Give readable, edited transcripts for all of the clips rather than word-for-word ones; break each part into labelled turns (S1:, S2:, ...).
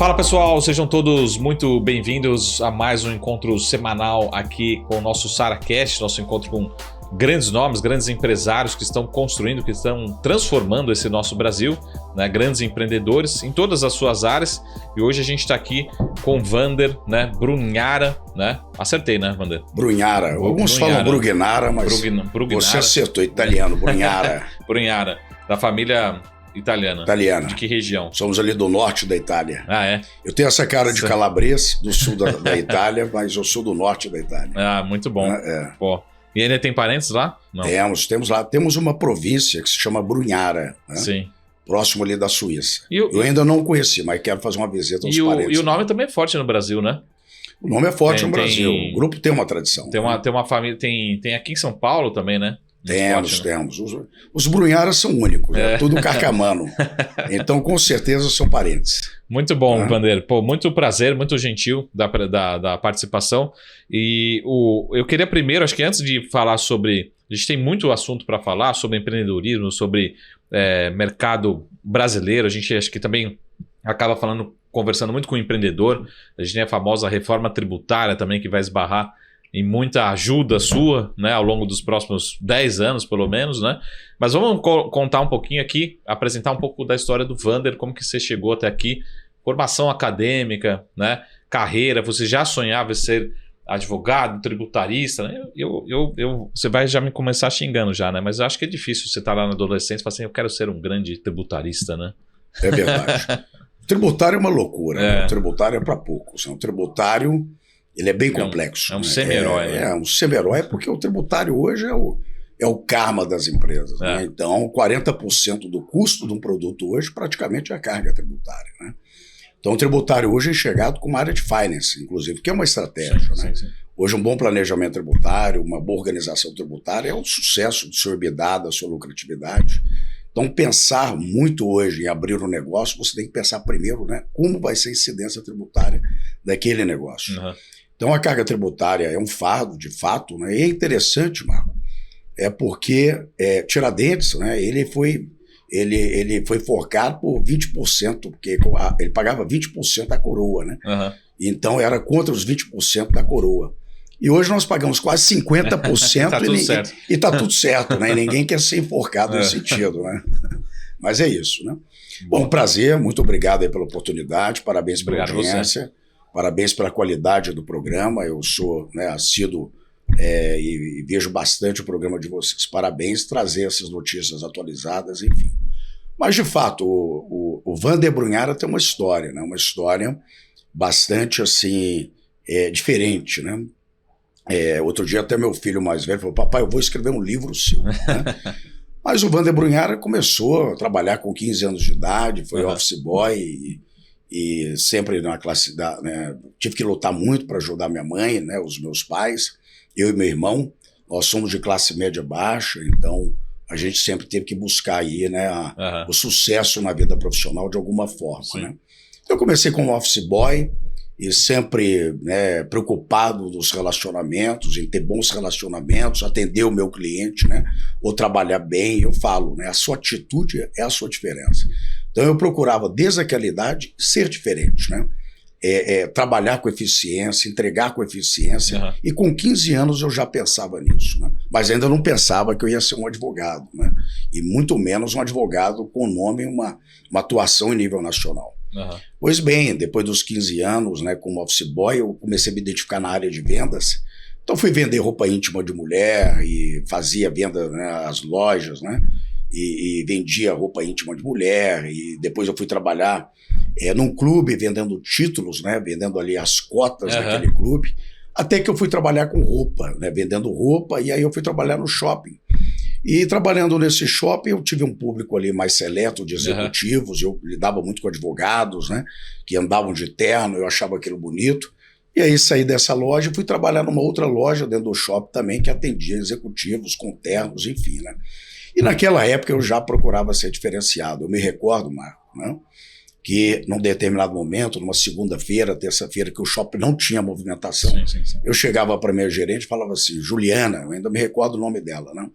S1: Fala pessoal, sejam todos muito bem-vindos a mais um encontro semanal aqui com o nosso SaraCast, nosso encontro com grandes nomes, grandes empresários que estão construindo, que estão transformando esse nosso Brasil, né? Grandes empreendedores em todas as suas áreas. E hoje a gente está aqui com o Wander, né? Brunhara, né? Acertei, né, Wander?
S2: Brunhara. Alguns falam Brugnara, mas
S1: Brugnara.
S2: Você acertou, italiano, Brunhara.
S1: Brunhara, da família italiana.
S2: Italiana.
S1: De que região?
S2: Somos ali do norte da Itália.
S1: Ah, é?
S2: Eu tenho essa cara de calabrese, do sul da Itália, mas eu sou do norte da Itália.
S1: Ah, muito bom. Pô. E ainda tem parentes lá? Não.
S2: Temos lá. Temos uma província que se chama Brunhara, né?
S1: Sim.
S2: Próximo ali da Suíça. Eu ainda não conheci, mas quero fazer uma visita aos parentes.
S1: E o nome também é forte no Brasil, né?
S2: O nome é forte no Brasil. O grupo tem uma tradição.
S1: Tem uma família, tem aqui em São Paulo também, né?
S2: Temos. Os Brunharas são únicos, é tudo carcamano. Então, com certeza, são parentes.
S1: Muito bom, Wander. Pô, muito prazer, muito gentil da participação. E eu queria primeiro, acho que antes de falar sobre... A gente tem muito assunto para falar sobre empreendedorismo, sobre mercado brasileiro. A gente acho que também acaba conversando muito com o empreendedor. A gente tem a famosa reforma tributária também, que vai esbarrar em muita ajuda sua, né, ao longo dos próximos 10 anos, pelo menos, né? Mas vamos contar um pouquinho aqui, apresentar um pouco da história do Wander, como que você chegou até aqui, formação acadêmica, né, carreira, você já sonhava em ser advogado, tributarista, né? Você vai já me começar xingando já, né? Mas eu acho que é difícil você estar lá na adolescência e falar assim, eu quero ser um grande tributarista, né?
S2: É verdade. O tributário é uma loucura, né? O tributário é para poucos. O tributário... Ele é bem complexo.
S1: É um semi-herói. Né?
S2: É um semi-herói porque o tributário hoje é o karma das empresas. Né? Então, 40% do custo de um produto hoje praticamente é a carga tributária. Né? Então, o tributário hoje é enxergado como uma área de finance, inclusive, que é uma estratégia. Sim. Hoje, um bom planejamento tributário, uma boa organização tributária é o sucesso do seu EBITDA, da sua lucratividade. Então, pensar muito hoje em abrir um negócio, você tem que pensar primeiro, né, como vai ser a incidência tributária daquele negócio. Então, a carga tributária é um fardo, de fato, né? E é interessante, Marco, porque Tiradentes, né, ele foi forcado por 20%, porque ele pagava 20% da coroa, né? Então, era contra os 20% da coroa. E hoje nós pagamos quase 50%
S1: tá tudo certo.
S2: E está tudo certo, né? E ninguém quer ser enforcado nesse sentido, né? Mas é isso, né? Bom, prazer, muito obrigado aí pela oportunidade, parabéns pela audiência. Parabéns pela qualidade do programa. Eu sou assíduo e vejo bastante o programa de vocês. Parabéns, trazer essas notícias atualizadas, enfim. Mas, de fato, o Wander Brunhara tem uma história, né? Uma história bastante, assim, diferente, né? Outro dia até meu filho mais velho falou, papai, eu vou escrever um livro seu. Né? Mas o Wander Brunhara começou a trabalhar com 15 anos de idade, foi office boy e sempre na classe né, tive que lutar muito para ajudar minha mãe, né, os meus pais, eu e meu irmão. Nós somos de classe média baixa, então a gente sempre teve que buscar aí, né, o sucesso na vida profissional de alguma forma. Né? Eu comecei como office boy e sempre, né, preocupado nos relacionamentos, em ter bons relacionamentos, atender o meu cliente, né, ou trabalhar bem. Eu falo, né, a sua atitude é a sua diferença. Então eu procurava, desde aquela idade, ser diferente, né? Trabalhar com eficiência, entregar com eficiência. E com 15 anos eu já pensava nisso, né? Mas ainda não pensava que eu ia ser um advogado, né? E muito menos um advogado com nome e uma atuação em nível nacional. Pois bem, depois dos 15 anos, né, como office boy, eu comecei a me identificar na área de vendas. Então fui vender roupa íntima de mulher e fazia venda, né, às lojas, né? E vendia roupa íntima de mulher, e depois eu fui trabalhar num clube vendendo títulos, né, vendendo ali as cotas daquele clube, até que eu fui trabalhar com roupa, né, vendendo roupa, e aí eu fui trabalhar no shopping. E trabalhando nesse shopping eu tive um público ali mais seleto de executivos, eu lidava muito com advogados, né, que andavam de terno, eu achava aquilo bonito. E aí saí dessa loja e fui trabalhar numa outra loja dentro do shopping também, que atendia executivos com ternos, enfim, né. E naquela época eu já procurava ser diferenciado. Eu me recordo, Marco, né, que num determinado momento, numa segunda-feira, terça-feira, que o shopping não tinha movimentação, sim. Eu chegava para a minha gerente e falava assim, Juliana, eu ainda me recordo o nome dela, né?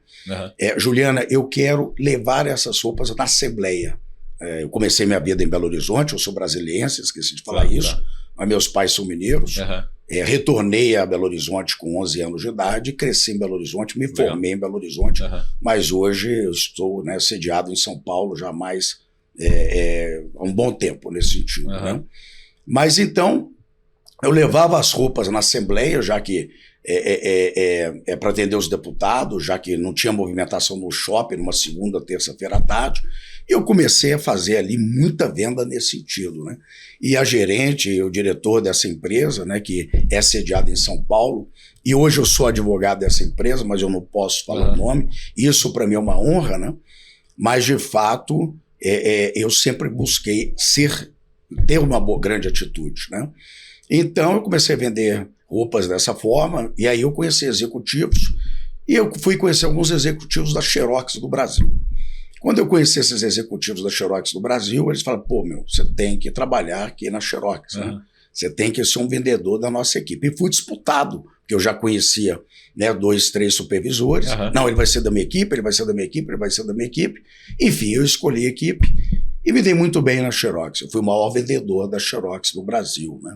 S2: Juliana, eu quero levar essas roupas na Assembleia. Eu comecei minha vida em Belo Horizonte, eu sou brasiliense, esqueci de falar isso, mas meus pais são mineiros. Retornei a Belo Horizonte com 11 anos de idade, cresci em Belo Horizonte, me formei em Belo Horizonte, mas hoje eu estou, né, sediado em São Paulo já mais há um bom tempo nesse sentido. Né? Mas então, eu levava as roupas na Assembleia, já que para atender os deputados, já que não tinha movimentação no shopping, numa segunda, terça-feira à tarde, e eu comecei a fazer ali muita venda nesse sentido. Né? E a gerente, o diretor dessa empresa, né, que é sediada em São Paulo, e hoje eu sou advogado dessa empresa, mas eu não posso falar o nome, isso para mim é uma honra, né? Mas de fato eu sempre busquei ter uma grande atitude. Né? Então eu comecei a vender roupas dessa forma, e aí eu conheci executivos, e eu fui conhecer alguns executivos da Xerox do Brasil. Quando eu conheci esses executivos da Xerox do Brasil, eles falaram, pô, você tem que trabalhar aqui na Xerox, né? Você tem que ser um vendedor da nossa equipe. E fui disputado, porque eu já conhecia, né, 2, 3 supervisores. Não, ele vai ser da minha equipe, ele vai ser da minha equipe, ele vai ser da minha equipe. Enfim, eu escolhi a equipe e me dei muito bem na Xerox. Eu fui o maior vendedor da Xerox no Brasil, né?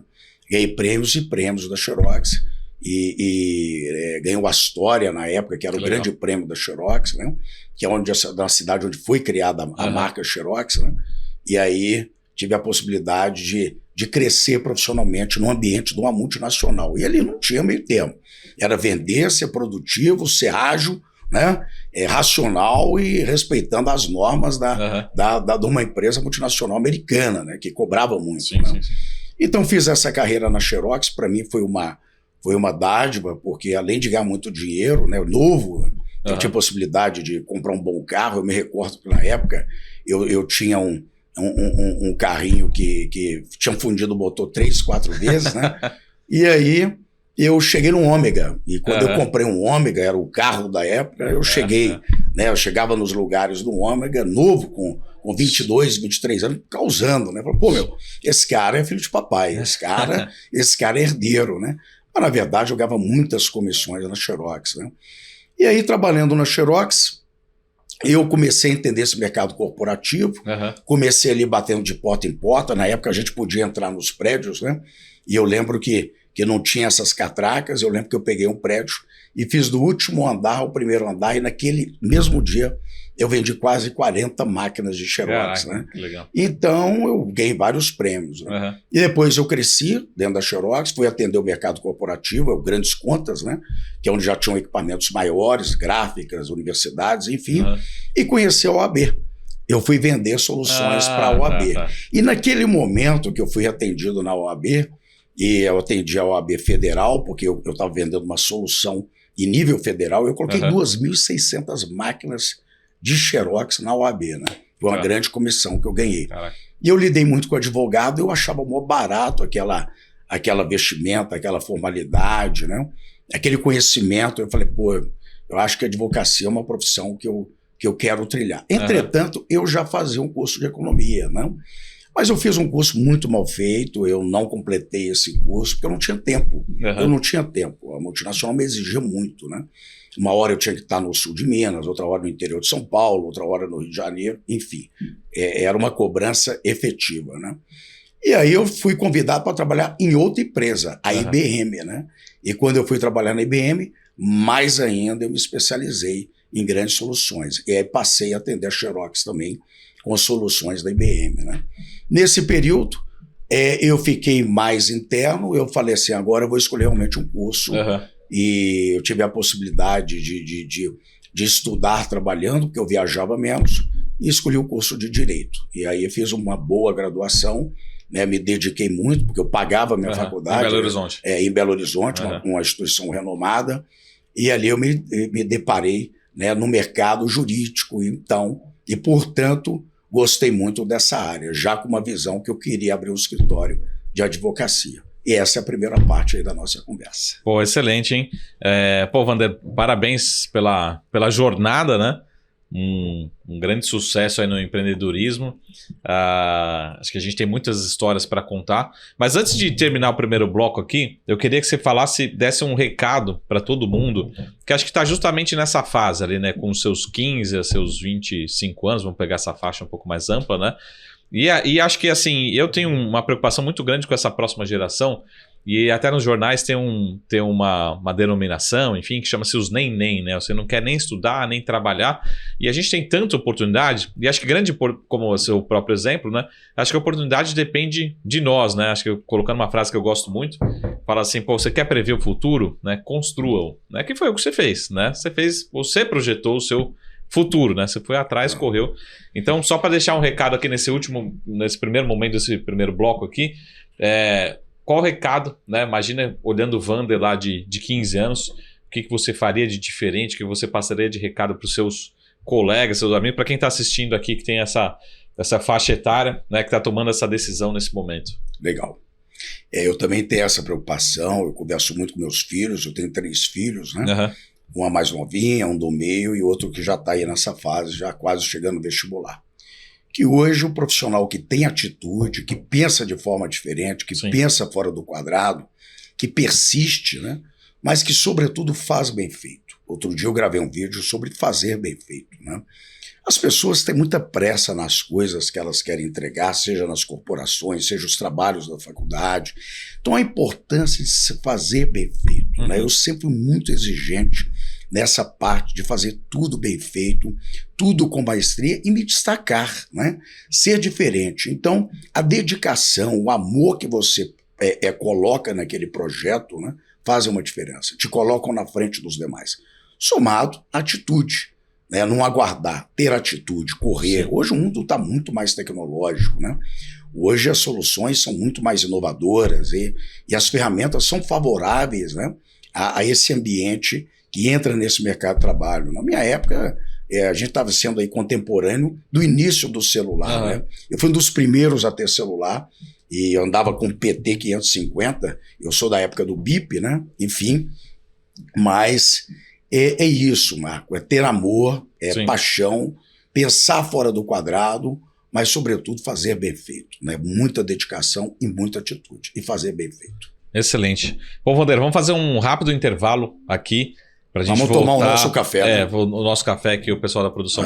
S2: Ganhei prêmios e prêmios da Xerox e ganhei o Astoria na época, que era o grande prêmio da Xerox, né? Que é da cidade onde foi criada a marca Xerox. Né? E aí tive a possibilidade de crescer profissionalmente no ambiente de uma multinacional. E ali não tinha meio termo. Era vender, ser produtivo, ser ágil, né? Racional e respeitando as normas de uma empresa multinacional americana, né? Que cobrava muito.
S1: Sim,
S2: né?
S1: sim.
S2: Então fiz essa carreira na Xerox, para mim foi uma dádiva, porque além de ganhar muito dinheiro, né, novo, eu tinha possibilidade de comprar um bom carro. Eu me recordo que na época eu tinha um carrinho que tinha fundido o motor 3, 4 vezes, né? E aí eu cheguei no Ômega, e quando eu comprei um Ômega, era o carro da época, eu cheguei, né? Eu chegava nos lugares do Ômega, novo, com 22, 23 anos, causando, né? Falei, pô, esse cara é filho de papai, esse cara é herdeiro, né? Mas, na verdade, eu ganhava muitas comissões na Xerox, né? E aí, trabalhando na Xerox, eu comecei a entender esse mercado corporativo, comecei ali batendo de porta em porta. Na época, a gente podia entrar nos prédios, né? E eu lembro que não tinha essas catracas. Eu lembro que eu peguei um prédio e fiz do último andar ao primeiro andar, e naquele mesmo dia eu vendi quase 40 máquinas de Xerox.
S1: Caraca,
S2: né?
S1: Que legal.
S2: Então eu ganhei vários prêmios. Né? E depois eu cresci dentro da Xerox, fui atender o mercado corporativo, grandes contas, né? Que é onde já tinham equipamentos maiores, gráficas, universidades, enfim, e conheci a OAB. Eu fui vender soluções para a OAB. E naquele momento que eu fui atendido na OAB, e eu atendi a OAB Federal, porque eu estava vendendo uma solução em nível federal, eu coloquei 2.600 máquinas de Xerox na OAB, né? Foi uma grande comissão que eu ganhei.
S1: Caraca.
S2: E eu lidei muito com advogado, eu achava mó barato aquela vestimenta, aquela formalidade, né? Aquele conhecimento. Eu falei, pô, eu acho que a advocacia é uma profissão que eu quero trilhar. Entretanto, eu já fazia um curso de economia, né? Mas eu fiz um curso muito mal feito, eu não completei esse curso, porque eu não tinha tempo. Eu não tinha tempo. A multinacional me exigia muito, né? Uma hora eu tinha que estar no sul de Minas, outra hora no interior de São Paulo, outra hora no Rio de Janeiro, enfim. Era uma cobrança efetiva, né? E aí eu fui convidado para trabalhar em outra empresa, a IBM, né? E quando eu fui trabalhar na IBM, mais ainda eu me especializei em grandes soluções. E aí passei a atender a Xerox também com as soluções da IBM, né? Nesse período, eu fiquei mais interno. Eu falei assim, agora eu vou escolher realmente um curso. E eu tive a possibilidade de estudar trabalhando, porque eu viajava menos, e escolhi o curso de Direito. E aí eu fiz uma boa graduação, né? Me dediquei muito, porque eu pagava a minha faculdade.
S1: Em Belo Horizonte.
S2: Em Belo Horizonte, uma instituição renomada. E ali eu me deparei, né, no mercado jurídico, então, e portanto gostei muito dessa área, já com uma visão que eu queria abrir um escritório de advocacia. E essa é a primeira parte aí da nossa conversa.
S1: Pô, excelente, hein? Pô, Vander, parabéns pela jornada, né? um grande sucesso aí no empreendedorismo. Acho que a gente tem muitas histórias para contar. Mas antes de terminar o primeiro bloco aqui, eu queria que você desse um recado para todo mundo, que acho que está justamente nessa fase ali, né? Com os seus 15 a seus 25 anos, vamos pegar essa faixa um pouco mais ampla, né? E acho que assim, eu tenho uma preocupação muito grande com essa próxima geração. E até nos jornais tem uma denominação, enfim, que chama-se os nem, né? Você não quer nem estudar, nem trabalhar. E a gente tem tanta oportunidade, e acho que como o seu próprio exemplo, né? Acho que a oportunidade depende de nós, né? Acho que colocando uma frase que eu gosto muito, fala assim, pô, você quer prever o futuro, né? Construa-o, né? Que foi o que você fez, né? Você projetou o seu futuro, né? Você foi atrás, correu. Então, só para deixar um recado aqui nesse primeiro momento, desse primeiro bloco aqui, qual o recado, né? Imagina olhando o Vander lá de 15 anos, o que você faria de diferente, o que você passaria de recado para os seus colegas, seus amigos, para quem está assistindo aqui, que tem essa faixa etária, né? Que está tomando essa decisão nesse momento.
S2: Legal. Eu também tenho essa preocupação, eu converso muito com meus filhos, eu tenho 3 filhos, né? Uhum. Uma mais novinha, um do meio e outro que já está aí nessa fase, já quase chegando no vestibular. Que hoje o profissional que tem atitude, que pensa de forma diferente, que Sim. pensa fora do quadrado, que persiste, né? Mas que, sobretudo, faz bem feito. Outro dia eu gravei um vídeo sobre fazer bem feito, né? As pessoas têm muita pressa nas coisas que elas querem entregar, seja nas corporações, seja os trabalhos da faculdade. Então, a importância de se fazer bem feito, né? Eu sempre fui muito exigente nessa parte de fazer tudo bem feito, tudo com maestria e me destacar, né? Ser diferente. Então, a dedicação, o amor que você coloca naquele projeto, né, fazem uma diferença, te colocam na frente dos demais. Somado à atitude, né? Não aguardar, ter atitude, correr. Sim. Hoje o mundo está muito mais tecnológico, né? Hoje as soluções são muito mais inovadoras e as ferramentas são favoráveis, né, a esse ambiente que entra nesse mercado de trabalho. Na minha época, a gente estava sendo aí contemporâneo do início do celular. Né? Eu fui um dos primeiros a ter celular e eu andava com PT 550, eu sou da época do BIP, né? Enfim, mas é isso, Marco, é ter amor, Sim. paixão, pensar fora do quadrado, mas sobretudo fazer bem feito, né? Muita dedicação e muita atitude, e fazer bem feito.
S1: Excelente. Bom, Vander, vamos fazer um rápido intervalo aqui, pra gente voltar.
S2: Tomar o nosso café.
S1: Né? O nosso café que o pessoal da produção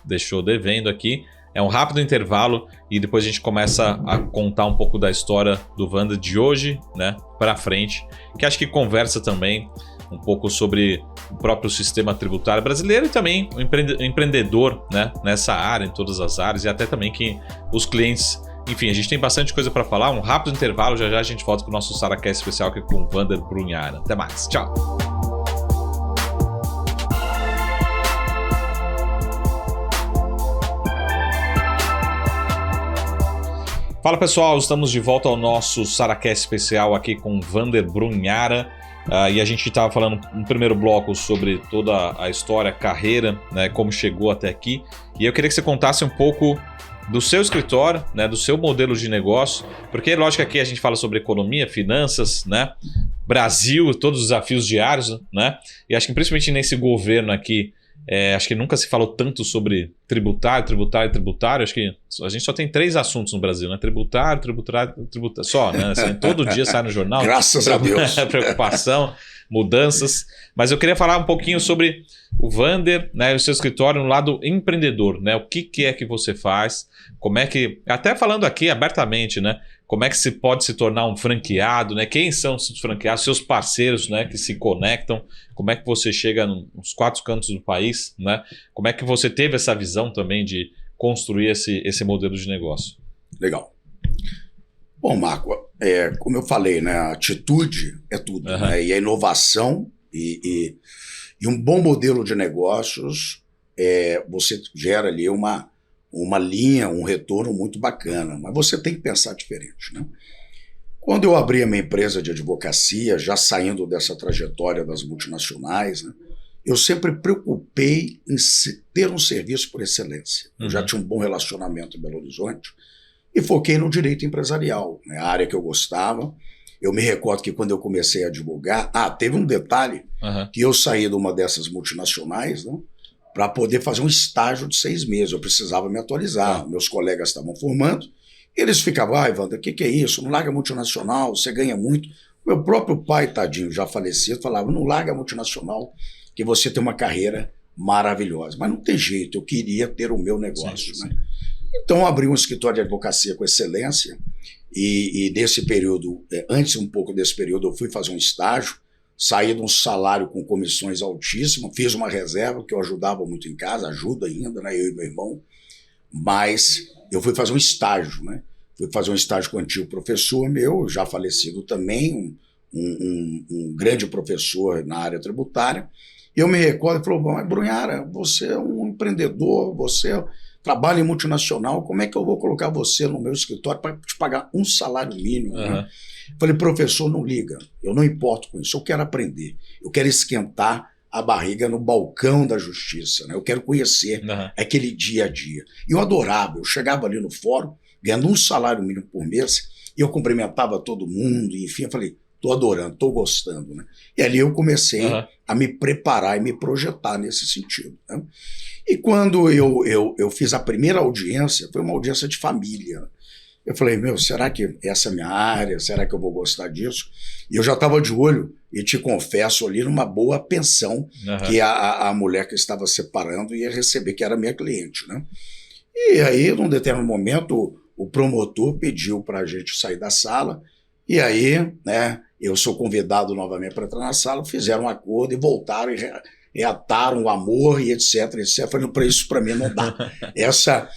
S1: deixou devendo aqui. É um rápido intervalo e depois a gente começa a contar um pouco da história do Vander de hoje, né, pra frente, que acho que conversa também um pouco sobre o próprio sistema tributário brasileiro e também o empreendedor, né, nessa área, em todas as áreas, e até também que os clientes. Enfim, a gente tem bastante coisa para falar. Um rápido intervalo, já a gente volta com o nosso SaraCast especial aqui com o Vander Brunhara. Até mais, tchau! Fala pessoal, estamos de volta ao nosso SaraCast especial aqui com o Vander Brunhara. E a gente estava falando no primeiro bloco sobre toda a história, a carreira, né, como chegou até aqui. E eu queria que você contasse um pouco do seu escritório, né, do seu modelo de negócio, porque lógico que aqui a gente fala sobre economia, finanças, né, Brasil, todos os desafios diários, né, e acho que principalmente nesse governo aqui, acho que nunca se falou tanto sobre tributário, acho que a gente só tem 3 assuntos no Brasil, né, tributário, só, né, assim, todo dia sai no jornal.
S2: Graças a Deus.
S1: Preocupação, mudanças, mas eu queria falar um pouquinho sobre o Vander, né, o seu escritório no lado empreendedor, né, o que é que você faz, como é que, até falando aqui abertamente, né, como é que se pode se tornar um franqueado, né, quem são os franqueados, seus parceiros, né, que se conectam, como é que você chega nos 4 cantos do país, né, como é que você teve essa visão também de construir esse modelo de negócio.
S2: Legal. Bom, Marco, como eu falei, né, a atitude é tudo, né, e a inovação e um bom modelo de negócios, você gera ali uma linha, um retorno muito bacana, mas você tem que pensar diferente, né? Quando eu abri a minha empresa de advocacia, já saindo dessa trajetória das multinacionais, né, eu sempre preocupei em ter um serviço por excelência. Eu já tinha um bom relacionamento em Belo Horizonte e foquei no direito empresarial, né, a área que eu gostava. Eu me recordo que quando eu comecei a advogar, teve um detalhe, que eu saí de uma dessas multinacionais, né, para poder fazer um estágio de 6 meses. Eu precisava me atualizar. Meus colegas estavam formando. Eles ficavam, Wander, o que é isso? Não larga multinacional, você ganha muito. Meu próprio pai, tadinho, já falecido, falava, não larga multinacional, que você tem uma carreira maravilhosa. Mas não tem jeito, eu queria ter o meu negócio. Sim, né? Então, abri um escritório de advocacia com excelência e nesse período, antes um pouco desse período, eu fui fazer um estágio, saí de um salário com comissões altíssimas, fiz uma reserva, que eu ajudava muito em casa, ajudo ainda, né, eu e meu irmão, mas eu fui fazer um estágio, né? Fui fazer um estágio com um antigo professor meu, já falecido também, um grande professor na área tributária. E eu me recordo e falou, mas Brunhara, você é um empreendedor, você trabalha em multinacional, como é que eu vou colocar você no meu escritório para te pagar um salário mínimo? Né? Falei, professor, não liga, eu não importo com isso, eu quero aprender, eu quero esquentar a barriga no balcão da justiça, né? Eu quero conhecer aquele dia a dia. E eu adorava, eu chegava ali no fórum, ganhando um salário mínimo por mês, e eu cumprimentava todo mundo, e enfim, eu falei, estou adorando, estou gostando. Né? E ali eu comecei a me preparar e me projetar nesse sentido. Né? E quando eu fiz a primeira audiência, foi uma audiência de família. Eu falei, será que essa é a minha área? Será que eu vou gostar disso? E eu já estava de olho, e te confesso ali, numa boa pensão que a mulher que estava separando ia receber, que era minha cliente. Né? E aí, num determinado momento, o promotor pediu para a gente sair da sala, e aí, né, eu sou convidado novamente para entrar na sala, fizeram um acordo e voltaram e reataram o amor e etc. Eu falei, para isso para mim não dá. Essa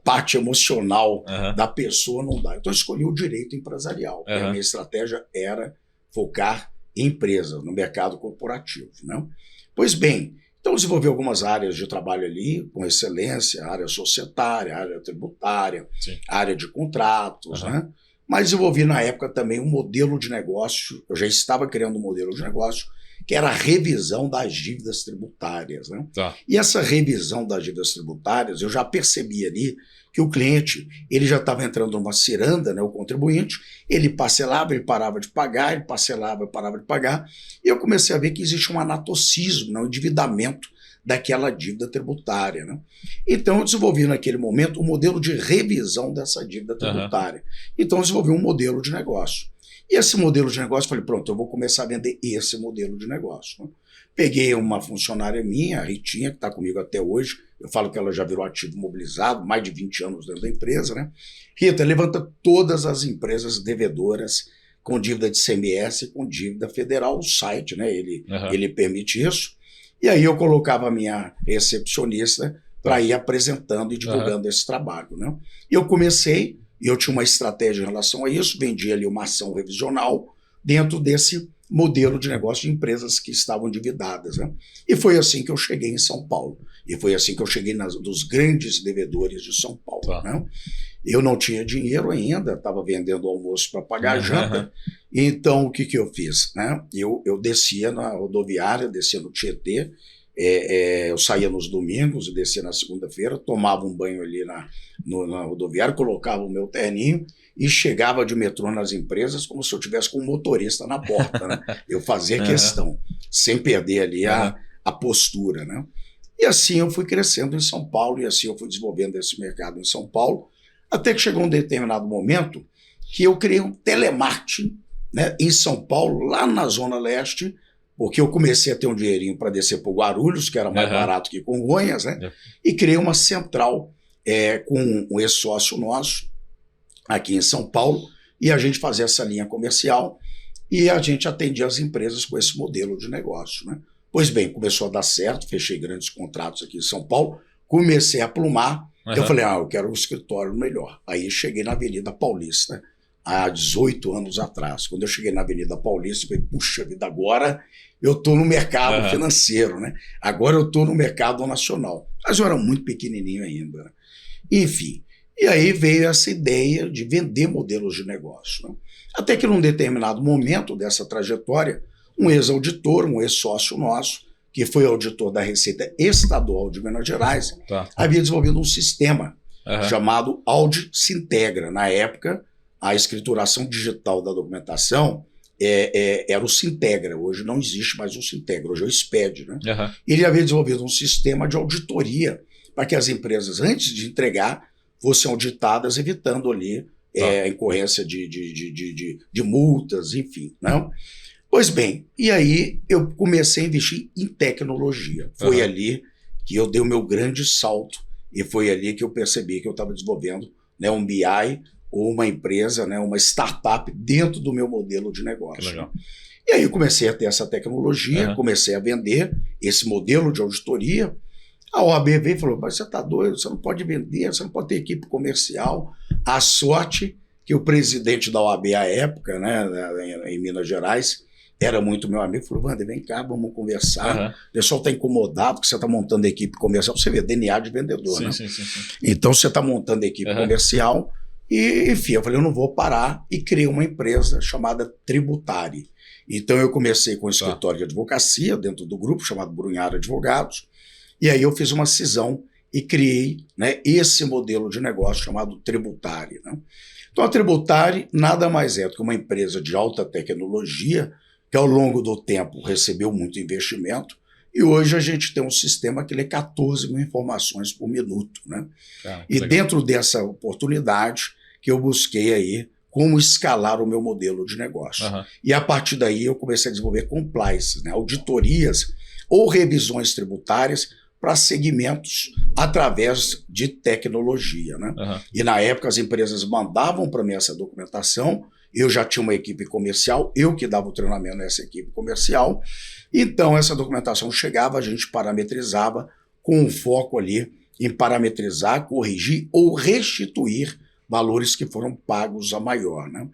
S2: parte emocional da pessoa não dá. Então eu escolhi o direito empresarial. A minha estratégia era focar em empresa, no mercado corporativo. Né? Pois bem, então desenvolvi algumas áreas de trabalho ali, com excelência, área societária, área tributária, área de contratos, né? Mas desenvolvi na época também um modelo de negócio, eu já estava criando um modelo de negócio, que era a revisão das dívidas tributárias. Né? E essa revisão das dívidas tributárias, eu já percebi ali que o cliente ele já estava entrando numa ciranda, né, o contribuinte, ele parcelava, ele parava de pagar, ele parcelava, ele parava de pagar, e eu comecei a ver que existe um anatocismo, né, um endividamento daquela dívida tributária. Né? Então eu desenvolvi naquele momento um modelo de revisão dessa dívida tributária. Então eu desenvolvi um modelo de negócio. E esse modelo de negócio, falei, pronto, eu vou começar a vender esse modelo de negócio. Né? Peguei uma funcionária minha, a Ritinha, que está comigo até hoje, eu falo que ela já virou ativo mobilizado, mais de 20 anos dentro da empresa. Né? Rita, levanta todas as empresas devedoras com dívida de CMS e com dívida federal, o site, né? Ele permite isso. E aí eu colocava a minha recepcionista para ir apresentando e divulgando esse trabalho. Né? E eu comecei, e eu tinha uma estratégia em relação a isso, vendia ali uma ação revisional dentro desse modelo de negócio de empresas que estavam endividadas. Né? E foi assim que eu cheguei em São Paulo. E foi assim que eu cheguei dos grandes devedores de São Paulo. Né? Eu não tinha dinheiro ainda, estava vendendo almoço para pagar a janta. Então, o que eu fiz? Né? Eu descia na rodoviária, descia no Tietê, eu saía nos domingos e descia na segunda-feira, tomava um banho ali na rodoviária, colocava o meu terninho e chegava de metrô nas empresas como se eu tivesse com um motorista na porta. Né? Eu fazia questão, sem perder ali a postura. Né? E assim eu fui crescendo em São Paulo, e assim eu fui desenvolvendo esse mercado em São Paulo, até que chegou um determinado momento que eu criei um telemarketing, né, em São Paulo, lá na Zona Leste, porque eu comecei a ter um dinheirinho para descer para o Guarulhos, que era mais barato que Congonhas, né, e criei uma central com um ex-sócio nosso, aqui em São Paulo, e a gente fazia essa linha comercial, e a gente atendia as empresas com esse modelo de negócio. Né. Pois bem, começou a dar certo, fechei grandes contratos aqui em São Paulo, comecei a plumar. Eu falei, eu quero um escritório melhor. Aí cheguei na Avenida Paulista, há 18 anos atrás. Quando eu cheguei na Avenida Paulista, eu falei, puxa vida, agora eu estou no mercado financeiro, né? Agora eu estou no mercado nacional. Mas eu era muito pequenininho ainda. Né? Enfim, e aí veio essa ideia de vender modelos de negócio. Né? Até que num determinado momento dessa trajetória, um ex-auditor, um ex-sócio nosso, que foi auditor da Receita Estadual de Minas Gerais, havia desenvolvido um sistema chamado Audi Sintegra. Na época, a escrituração digital da documentação era o Sintegra. Hoje não existe mais o Sintegra, hoje é o SPED. Né?
S1: Uhum.
S2: Ele havia desenvolvido um sistema de auditoria para que as empresas, antes de entregar, fossem auditadas, evitando ali a incorrência de multas, enfim. Né? Pois bem, e aí eu comecei a investir em tecnologia. Foi ali que eu dei o meu grande salto e foi ali que eu percebi que eu estava desenvolvendo, né, um BI ou uma empresa, né, uma startup dentro do meu modelo de negócio. Que legal. E aí eu comecei a ter essa tecnologia, comecei a vender esse modelo de auditoria. A OAB veio e falou, mas você está doido, você não pode vender, você não pode ter equipe comercial. A sorte que o presidente da OAB à época, né, em Minas Gerais, era muito meu amigo, falou, Wander, vem cá, vamos conversar. O pessoal está incomodado porque você está montando a equipe comercial. Você vê, DNA de vendedor, sim, né? Sim. Então você está montando a equipe comercial e, enfim, eu falei, eu não vou parar e criei uma empresa chamada Tributari. Então eu comecei com um escritório de advocacia dentro do grupo chamado Brunhara Advogados e aí eu fiz uma cisão e criei, né, esse modelo de negócio chamado Tributari. Né? Então a Tributari nada mais é do que uma empresa de alta tecnologia que ao longo do tempo recebeu muito investimento, e hoje a gente tem um sistema que lê 14 mil informações por minuto. Né? E dentro dessa oportunidade que eu busquei aí como escalar o meu modelo de negócio. E a partir daí eu comecei a desenvolver compliance, né? Auditorias ou revisões tributárias para segmentos através de tecnologia. Né? E na época as empresas mandavam para mim essa documentação, eu já tinha uma equipe comercial, eu que dava o treinamento nessa equipe comercial, então essa documentação chegava, a gente parametrizava com um foco ali em parametrizar, corrigir ou restituir valores que foram pagos a maior. Né?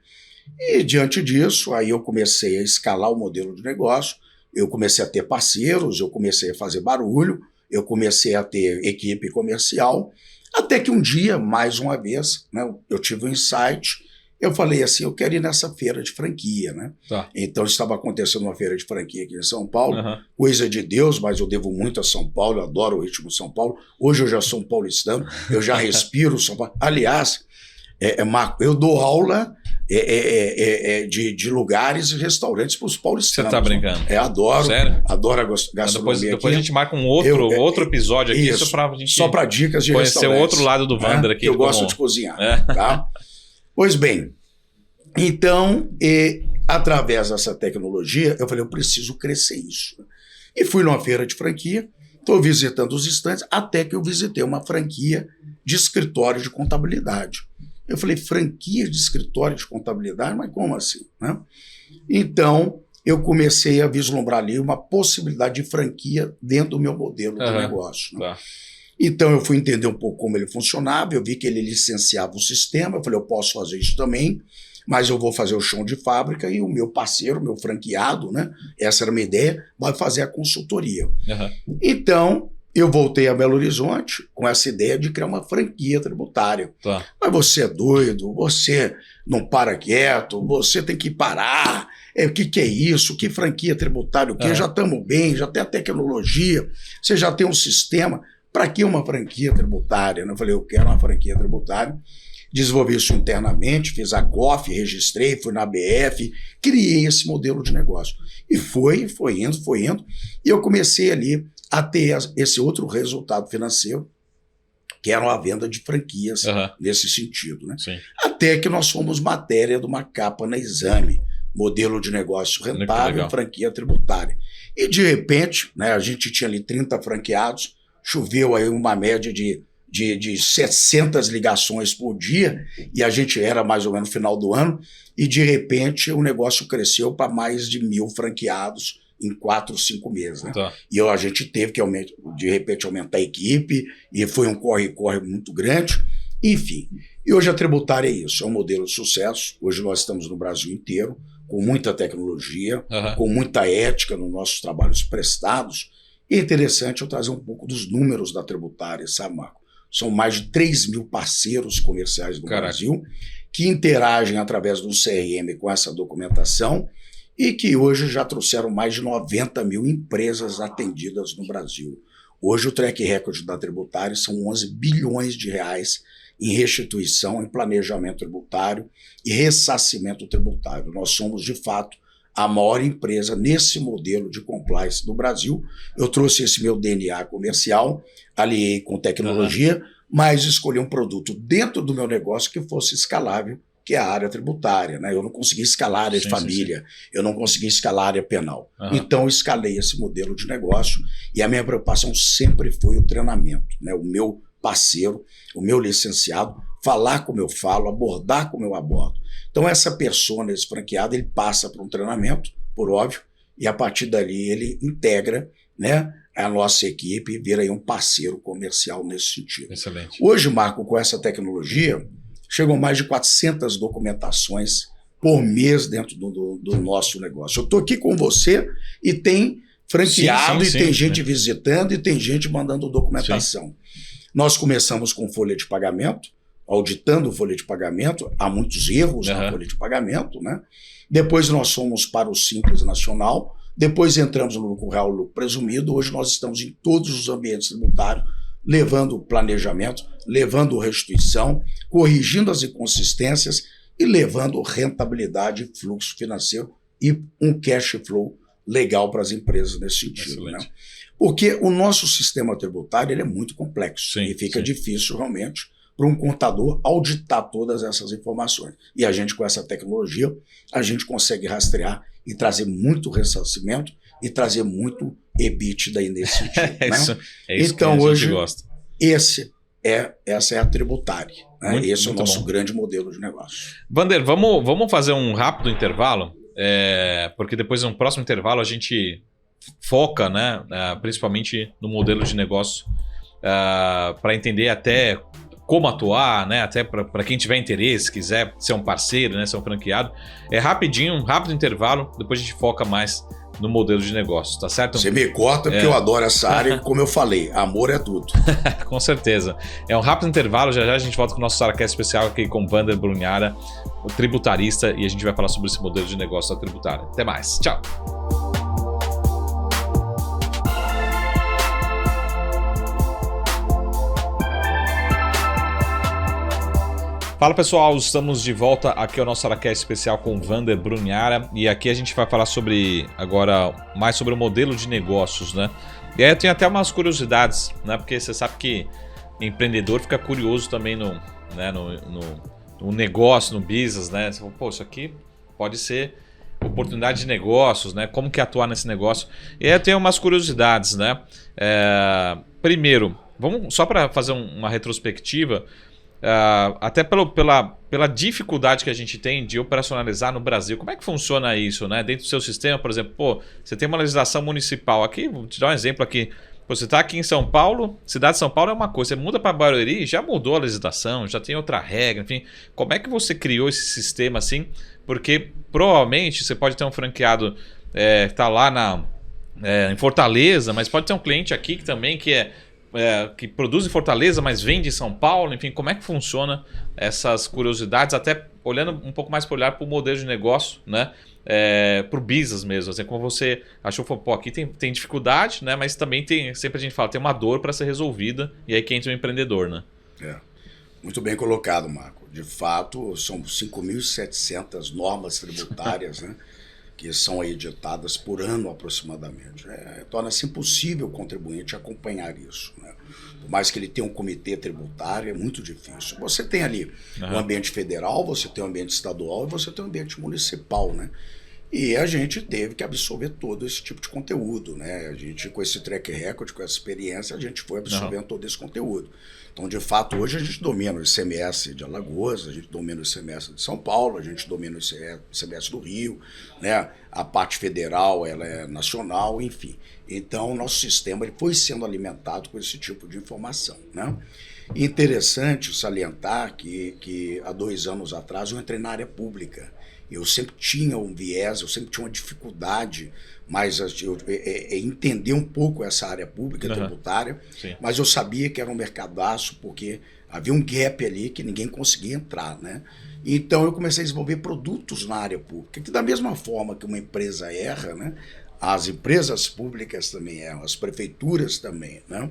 S2: E diante disso, aí eu comecei a escalar o modelo de negócio, eu comecei a ter parceiros, eu comecei a fazer barulho, eu comecei a ter equipe comercial, até que um dia, mais uma vez, né, eu tive um insight. Eu falei assim, eu quero ir nessa feira de franquia, né? Então estava acontecendo uma feira de franquia aqui em São Paulo, coisa de Deus, mas eu devo muito a São Paulo, eu adoro o ritmo de São Paulo. Hoje eu já sou um paulistano, eu já respiro São Paulo. Aliás, Marco, eu dou aula de lugares e restaurantes para os paulistanos.
S1: Você está brincando?
S2: Adoro. Sério? Adoro a gastronomia.
S1: Depois a gente marca um outro episódio aqui, só para
S2: dicas de
S1: conhecer
S2: restaurantes.
S1: o outro lado do Wander aqui.
S2: Eu gosto de cozinhar, tá? Pois bem, então, através dessa tecnologia, eu falei, eu preciso crescer isso. E fui numa feira de franquia, estou visitando os estandes, até que eu visitei uma franquia de escritório de contabilidade. Eu falei, franquia de escritório de contabilidade? Mas como assim? Né? Então, eu comecei a vislumbrar ali uma possibilidade de franquia dentro do meu modelo de negócio. Né? Então eu fui entender um pouco como ele funcionava, eu vi que ele licenciava o sistema, eu falei, eu posso fazer isso também, mas eu vou fazer o chão de fábrica e o meu parceiro, meu franqueado, né, essa era a minha ideia, vai fazer a consultoria. Então eu voltei a Belo Horizonte com essa ideia de criar uma franquia tributária. Mas você é doido, você não para quieto, você tem que parar, o que é isso, que franquia tributária, o quê? Já estamos bem, já tem a tecnologia, você já tem um sistema. Para que uma franquia tributária? Eu falei, eu quero uma franquia tributária. Desenvolvi isso internamente, fiz a COF, registrei, fui na BF, criei esse modelo de negócio. E foi indo. E eu comecei ali a ter esse outro resultado financeiro, que era a venda de franquias nesse sentido. Né? Até que nós fomos matéria de uma capa na Exame, modelo de negócio rentável, franquia tributária. E de repente, né, a gente tinha ali 30 franqueados, choveu aí uma média de 700 ligações por dia, e a gente era mais ou menos no final do ano, e de repente o negócio cresceu para mais de 1.000 franqueados em 4, 5 meses. Né? E a gente teve que, de repente, aumentar a equipe, e foi um corre-corre muito grande. Enfim, e hoje a Tributária é isso, é um modelo de sucesso. Hoje nós estamos no Brasil inteiro, com muita tecnologia, com muita ética nos nossos trabalhos prestados. E é interessante eu trazer um pouco dos números da Tributária, sabe, Marco? São mais de 3.000 parceiros comerciais no Brasil que interagem através do CRM com essa documentação e que hoje já trouxeram mais de 90 mil empresas atendidas no Brasil. Hoje o track record da Tributária são 11 bilhões de reais em restituição, em planejamento tributário e ressarcimento tributário. Nós somos, de fato, a maior empresa nesse modelo de compliance no Brasil. Eu trouxe esse meu DNA comercial, aliei com tecnologia, mas escolhi um produto dentro do meu negócio que fosse escalável, que é a área tributária, né? Eu não consegui escalar a área de família, eu não consegui escalar a área penal. Então, eu escalei esse modelo de negócio e a minha preocupação sempre foi o treinamento, né? O meu parceiro, o meu licenciado, falar como eu falo, abordar como eu abordo. Então, essa persona, esse franqueado, ele passa por um treinamento, por óbvio, e a partir dali ele integra, né, a nossa equipe e vira aí um parceiro comercial nesse sentido.
S1: Excelente.
S2: Hoje, Marco, com essa tecnologia, chegam mais de 400 documentações por mês dentro do nosso negócio. Eu estou aqui com você e tem franqueado, e tem gente visitando, e tem gente mandando documentação. Sim. Nós começamos com folha de pagamento, auditando folha de pagamento, há muitos erros na folha de pagamento, né? Depois nós fomos para o Simples Nacional, depois entramos no lucro real, lucro presumido. Hoje nós estamos em todos os ambientes tributários, levando planejamento, levando restituição, corrigindo as inconsistências e levando rentabilidade, fluxo financeiro e um cash flow legal para as empresas nesse sentido. Né? Porque o nosso sistema tributário ele é muito complexo e fica difícil realmente para um contador auditar todas essas informações. E a gente, com essa tecnologia, a gente consegue rastrear e trazer muito ressarcimento e trazer muito EBITDA aí nesse sentido.
S1: É isso
S2: então,
S1: que a gente
S2: hoje,
S1: gosta.
S2: Essa é a tributária. Né? Esse é o nosso grande modelo de negócio.
S1: Vander, vamos fazer um rápido intervalo, porque depois, no próximo intervalo, a gente foca, né, principalmente no modelo de negócio, para entender até como atuar, né? Até para quem tiver interesse, quiser ser um parceiro, né? Ser um franqueado. Rapidinho, um rápido intervalo, depois a gente foca mais no modelo de negócio, tá certo?
S2: Você me corta porque eu adoro essa área, como eu falei, amor é tudo.
S1: Com certeza. É um rápido intervalo, já a gente volta com o nosso SaraCast especial aqui com Vander Brunhara, o tributarista, e a gente vai falar sobre esse modelo de negócio da tributária. Até mais. Tchau. Fala pessoal, estamos de volta aqui ao nosso SaraCast especial com Vander Brunhara e aqui a gente vai falar mais sobre o modelo de negócios, né? E aí eu tenho até umas curiosidades, né? Porque você sabe que empreendedor fica curioso também no negócio, no business, né? Você fala, pô, isso aqui pode ser oportunidade de negócios, né? Como que atuar nesse negócio? E aí eu tenho umas curiosidades, né? Primeiro, vamos só para fazer uma retrospectiva. Até pela dificuldade que a gente tem de operacionalizar no Brasil. Como é que funciona isso, né? Dentro do seu sistema, por exemplo, você tem uma legislação municipal aqui, vou te dar um exemplo aqui. Você está aqui em São Paulo, cidade de São Paulo é uma coisa, você muda para Barueri, já mudou a legislação, já tem outra regra, enfim. Como é que você criou esse sistema assim? Porque provavelmente você pode ter um franqueado que está lá em Fortaleza, mas pode ter um cliente aqui que produz em Fortaleza, mas vende em São Paulo, enfim, como é que funciona essas curiosidades, até olhando um pouco mais para olhar para o modelo de negócio, né? Para o business mesmo, assim, como você achou, pô, aqui tem dificuldade, né? Mas também sempre a gente fala, tem uma dor para ser resolvida, e aí que entra o empreendedor, né?
S2: Muito bem colocado, Marco. De fato, são 5.700 normas tributárias, né? Que são editadas por ano aproximadamente. Torna-se impossível o contribuinte acompanhar isso. Né? Por mais que ele tenha um comitê tributário, é muito difícil. Você tem ali o ambiente federal, você tem o ambiente estadual e você tem o ambiente municipal. Né? E a gente teve que absorver todo esse tipo de conteúdo. Né? A gente, com esse track record, com essa experiência, a gente foi absorvendo todo esse conteúdo. Então, de fato, hoje a gente domina o ICMS de Alagoas, a gente domina o ICMS de São Paulo, a gente domina o ICMS do Rio, né? A parte federal ela é nacional, enfim. Então, o nosso sistema ele foi sendo alimentado com esse tipo de informação. Né? Interessante salientar que há 2 anos atrás eu entrei na área pública. Eu sempre tinha um viés, eu sempre tinha uma dificuldade, mas entender um pouco essa área pública tributária, mas eu sabia que era um mercadaço porque havia um gap ali que ninguém conseguia entrar, né? Então eu comecei a desenvolver produtos na área pública, que da mesma forma que uma empresa erra, né, as empresas públicas também erram, as prefeituras também, né?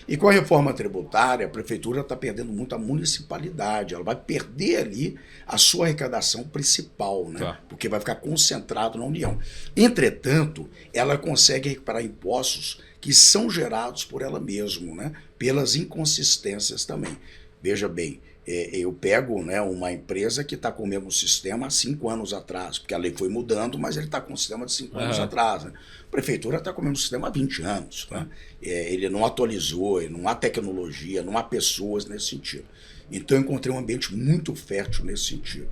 S2: E com a reforma tributária, a prefeitura está perdendo muito a municipalidade, ela vai perder ali a sua arrecadação principal, né?
S1: Tá.
S2: Porque vai ficar concentrado na União. Entretanto, ela consegue recuperar impostos que são gerados por ela mesma, né? Pelas inconsistências também. Veja bem, eu pego, né, uma empresa que está com o mesmo sistema há 5 anos atrás, porque a lei foi mudando, mas ele está com o sistema de 5 anos atrás. Né? A prefeitura está com o mesmo sistema há 20 anos. Né? Ele não atualizou, não há tecnologia, não há pessoas nesse sentido. Então eu encontrei um ambiente muito fértil nesse sentido.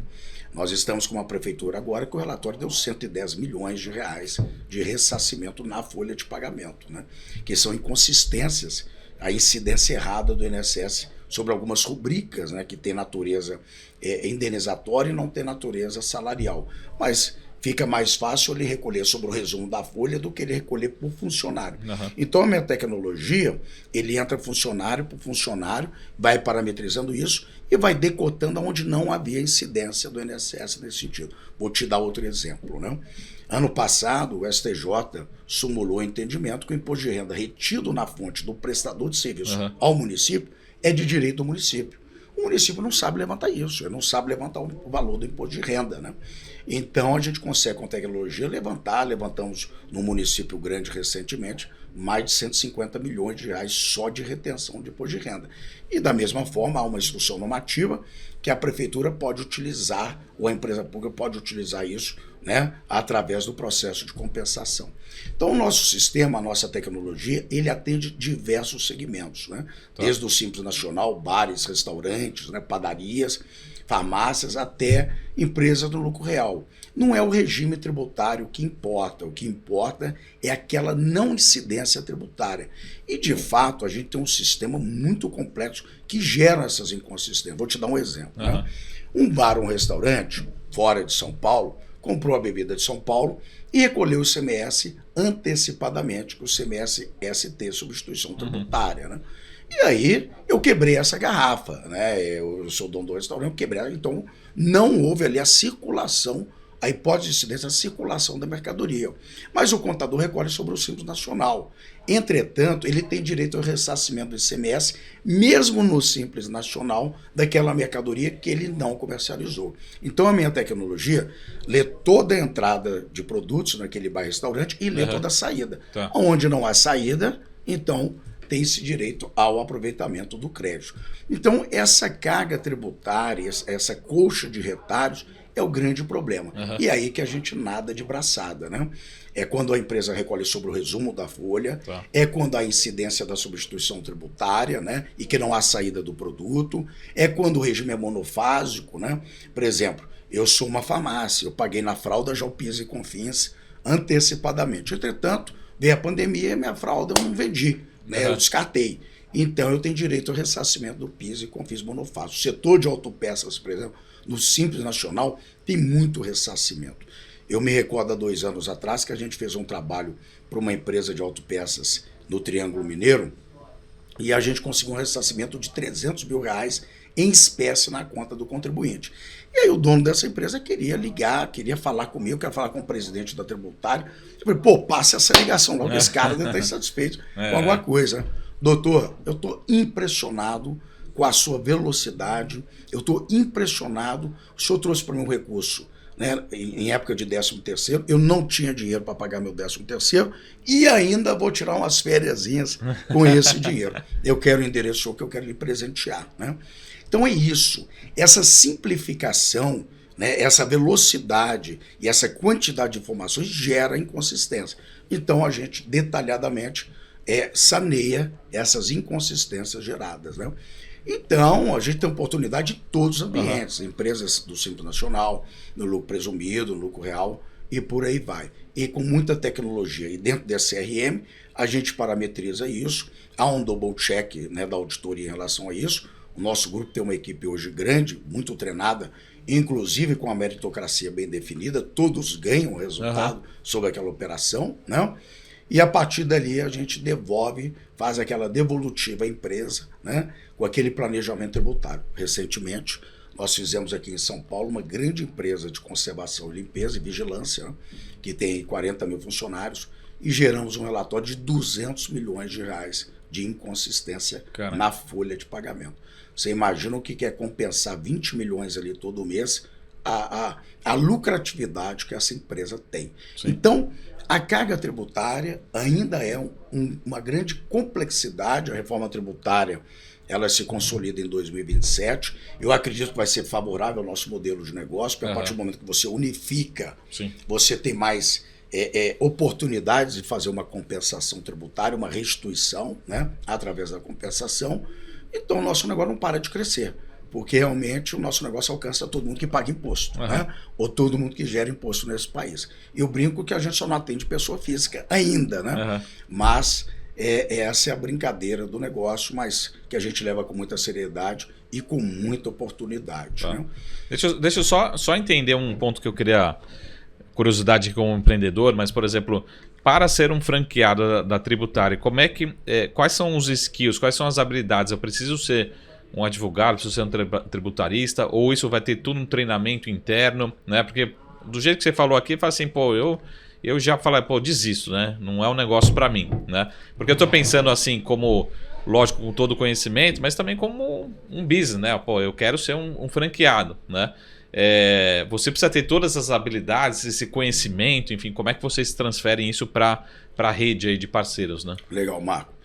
S2: Nós estamos com uma prefeitura agora que o relatório deu 110 milhões de reais de ressarcimento na folha de pagamento, né? Que são inconsistências, a incidência errada do INSS sobre algumas rubricas, né, que tem natureza indenizatória e não tem natureza salarial. Mas fica mais fácil ele recolher sobre o resumo da folha do que ele recolher por funcionário. Uhum. Então a minha tecnologia, ele entra funcionário por funcionário, vai parametrizando isso e vai decotando onde não havia incidência do INSS nesse sentido. Vou te dar outro exemplo, né? Ano passado, o STJ sumulou o entendimento que o imposto de renda retido na fonte do prestador de serviço ao município é de direito do município. O município não sabe levantar isso, ele não sabe levantar o valor do imposto de renda, né? Então a gente consegue com tecnologia levantamos no município grande recentemente mais de 150 milhões de reais só de retenção de imposto de renda. E da mesma forma há uma instrução normativa que a prefeitura pode utilizar, ou a empresa pública pode utilizar isso, né, através do processo de compensação. Então o nosso sistema, a nossa tecnologia, ele atende diversos segmentos, né? Tá. Desde o Simples Nacional, bares, restaurantes, né, padarias, farmácias, até empresas do lucro real. Não é o regime tributário que importa, o que importa é aquela não incidência tributária. E, de fato, a gente tem um sistema muito complexo que gera essas inconsistências. Vou te dar um exemplo. Né? Um bar, um restaurante, fora de São Paulo, comprou a bebida de São Paulo e recolheu o ICMS antecipadamente, que o ICMS ST, substituição tributária, né? E aí eu quebrei essa garrafa, né? Eu sou dono do restaurante, eu quebrei, então não houve ali a circulação, a hipótese de incidência, a circulação da mercadoria. Mas o contador recolhe sobre o Simples Nacional. Entretanto, ele tem direito ao ressarcimento do ICMS, mesmo no Simples Nacional, daquela mercadoria que ele não comercializou. Então a minha tecnologia lê toda a entrada de produtos naquele bar-restaurante e lê toda a saída. Tá. Onde não há saída, então tem esse direito ao aproveitamento do crédito. Então, essa carga tributária, essa colcha de retalhos, é o grande problema. E aí que a gente nada de braçada, né? É quando a empresa recolhe sobre o resumo da folha, é quando há incidência da substituição tributária, né? E que não há saída do produto, é quando o regime é monofásico, né? Por exemplo, eu sou uma farmácia, eu paguei na fralda já o PIS e COFINS antecipadamente. Entretanto, veio a pandemia e minha fralda eu não vendi. Né, eu descartei. Então, eu tenho direito ao ressarcimento do PIS e COFINS monofásico. O setor de autopeças, por exemplo, no Simples Nacional, tem muito ressarcimento. Eu me recordo há 2 anos atrás que a gente fez um trabalho para uma empresa de autopeças no Triângulo Mineiro e a gente conseguiu um ressarcimento de 300 mil reais em espécie na conta do contribuinte. E aí o dono dessa empresa queria ligar, queria falar comigo, queria falar com o presidente da tributária. Eu falei, pô, passa essa ligação logo, esse cara deve estar insatisfeito com alguma coisa. Doutor, eu estou impressionado com a sua velocidade, eu estou impressionado, o senhor trouxe para mim um recurso, né, em época de 13º, eu não tinha dinheiro para pagar meu 13º e ainda vou tirar umas fériasinhas com esse dinheiro. Eu quero o endereço que eu quero lhe presentear, né? Então é isso, essa simplificação, né, essa velocidade e essa quantidade de informações gera inconsistência. Então a gente detalhadamente saneia essas inconsistências geradas, né? Então a gente tem oportunidade em todos os ambientes, empresas do Simples Nacional, no lucro presumido, no lucro real e por aí vai. E com muita tecnologia. E dentro desse CRM a gente parametriza isso, há um double check, né, da auditoria em relação a isso. O nosso grupo tem uma equipe hoje grande, muito treinada, inclusive com a meritocracia bem definida, todos ganham resultado sobre aquela operação, né? E a partir dali a gente devolve, faz aquela devolutiva à empresa, né, com aquele planejamento tributário. Recentemente, nós fizemos aqui em São Paulo uma grande empresa de conservação, limpeza e vigilância, né, que tem 40 mil funcionários, e geramos um relatório de 200 milhões de reais de inconsistência na folha de pagamento. Você imagina o que é compensar 20 milhões ali todo mês, a lucratividade que essa empresa tem. Sim. Então, a carga tributária ainda é uma grande complexidade. A reforma tributária ela se consolida em 2027. Eu acredito que vai ser favorável ao nosso modelo de negócio, porque a partir do momento que você unifica, Sim. você tem mais oportunidades de fazer uma compensação tributária, uma restituição, né, através da compensação. Então, o nosso negócio não para de crescer, porque realmente o nosso negócio alcança todo mundo que paga imposto, né? Ou todo mundo que gera imposto nesse país. Eu brinco que a gente só não atende pessoa física ainda, né? Mas essa é a brincadeira do negócio, mas que a gente leva com muita seriedade e com muita oportunidade. Né?
S1: Deixa eu só entender um ponto que eu queria, curiosidade como empreendedor, mas, por exemplo, para ser um franqueado da Tributária, como é que, quais são os skills, quais são as habilidades? Eu preciso ser um advogado, preciso ser um tributarista, ou isso vai ter tudo um treinamento interno, né? Porque do jeito que você falou aqui, fala assim, pô, eu já falei, pô, desisto, né? Não é um negócio para mim, né? Porque eu estou pensando assim, como, lógico, com todo conhecimento, mas também como um business, né? Pô, eu quero ser um franqueado, né? Você precisa ter todas essas habilidades, esse conhecimento, enfim, como é que vocês transferem isso para a rede aí de parceiros, né?
S2: Legal, Marco.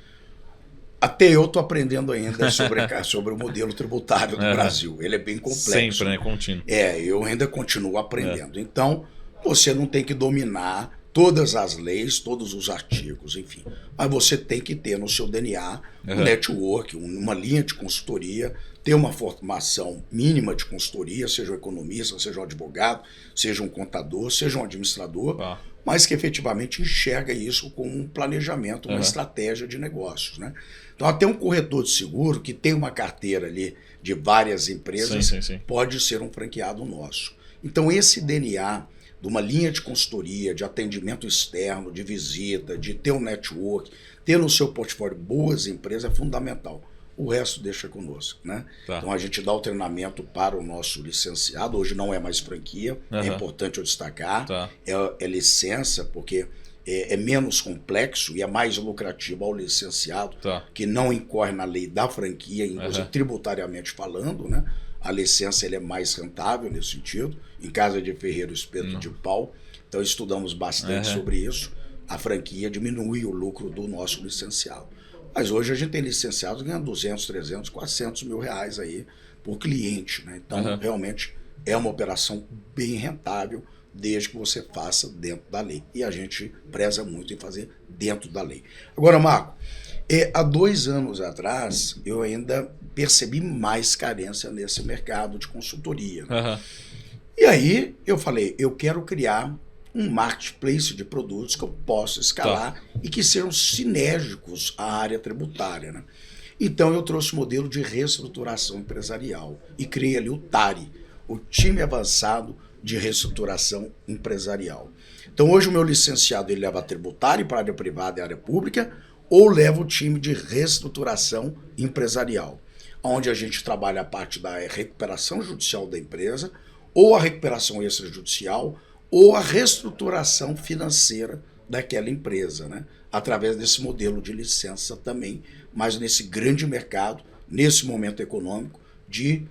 S2: Até eu estou aprendendo ainda sobre o modelo tributário do Brasil. Ele é bem complexo.
S1: Sempre, né? Contínuo.
S2: Eu ainda continuo aprendendo. Então, você não tem que dominar todas as leis, todos os artigos, enfim. Mas você tem que ter no seu DNA um network, uma linha de consultoria, ter uma formação mínima de consultoria, seja um economista, seja um advogado, seja um contador, seja um administrador, mas que efetivamente enxerga isso como um planejamento, uma estratégia de negócios, né? Então, até um corretor de seguro que tem uma carteira ali de várias empresas pode ser um franqueado nosso. Então, esse DNA de uma linha de consultoria, de atendimento externo, de visita, de ter um network, ter no seu portfólio boas empresas é fundamental. O resto deixa conosco, né? Então a gente dá o treinamento para o nosso licenciado, hoje não é mais franquia, é importante eu destacar, é licença, porque é menos complexo e é mais lucrativo ao licenciado, que não incorre na lei da franquia, inclusive tributariamente falando, né? A licença ele é mais rentável nesse sentido, em casa de ferreiro, espeto de pau, então estudamos bastante sobre isso. A franquia diminui o lucro do nosso licenciado. Mas hoje a gente tem licenciados ganhando 200, 300, 400 mil reais aí por cliente, né? Então, realmente é uma operação bem rentável, desde que você faça dentro da lei. E a gente preza muito em fazer dentro da lei. Agora, Marco, há 2 anos atrás, eu ainda percebi mais carência nesse mercado de consultoria. E aí eu falei, eu quero criar um marketplace de produtos que eu possa escalar e que sejam sinérgicos à área tributária, né? Então eu trouxe o modelo de reestruturação empresarial e criei ali o TARI, o Time Avançado de Reestruturação Empresarial. Então hoje o meu licenciado ele leva a tributária para a área privada e a área pública, ou leva o time de reestruturação empresarial, onde a gente trabalha a parte da recuperação judicial da empresa, ou a recuperação extrajudicial, ou a reestruturação financeira daquela empresa, né? Através desse modelo de licença também, mas nesse grande mercado, nesse momento econômico de